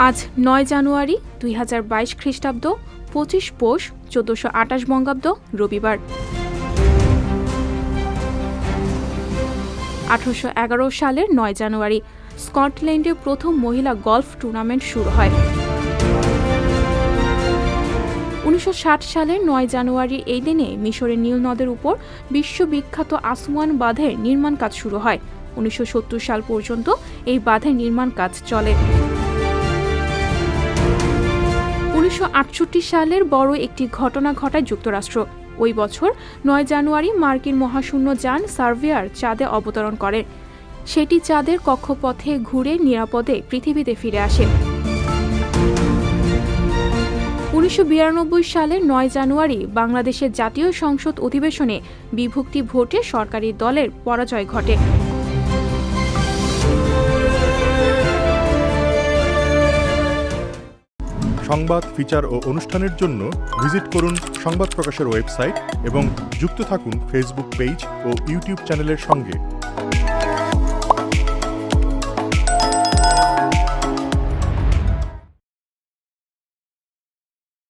আজ ৯ জানুয়ারি ২০২২ খ্রিস্টাব্দ ২৫ পৌষ ১৪২৮ বঙ্গাব্দ রবিবার। ১৮১১ সালের ৯ জানুয়ারি স্কটল্যান্ডে প্রথম মহিলা গলফ টুর্নামেন্ট শুরু হয়। ১৯৬০ সালের ৯ জানুয়ারি এই দিনে মিশরের নীল নদের উপর বিশ্ববিখ্যাত আসওয়ান বাঁধের নির্মাণ কাজ শুরু হয়। ১৯৭০ সাল পর্যন্ত এই বাঁধের নির্মাণ কাজ চলে। ১৯৬৮ সালের বড় একটি ঘটনা ঘটায় যুক্তরাষ্ট্র। ওই বছর ৯ জানুয়ারি মার্কিন মহাশূন্য যান সার্ভেয়ার চাঁদে অবতরণ করে। সেটি চাঁদের কক্ষপথে ঘুরে নিরাপদে পৃথিবীতে ফিরে আসে। ১৯৯২ সালের ৯ জানুয়ারি বাংলাদেশের জাতীয় সংসদ অধিবেশনে বিভক্তি ভোটে সরকারি দলের পরাজয় ঘটে। সংবাদ, ফিচার ও অনুষ্ঠানের জন্য ভিজিট করুন সংবাদ প্রকাশের ওয়েবসাইট এবং যুক্ত থাকুন ফেসবুক পেজ ও ইউটিউব চ্যানেলের সঙ্গে।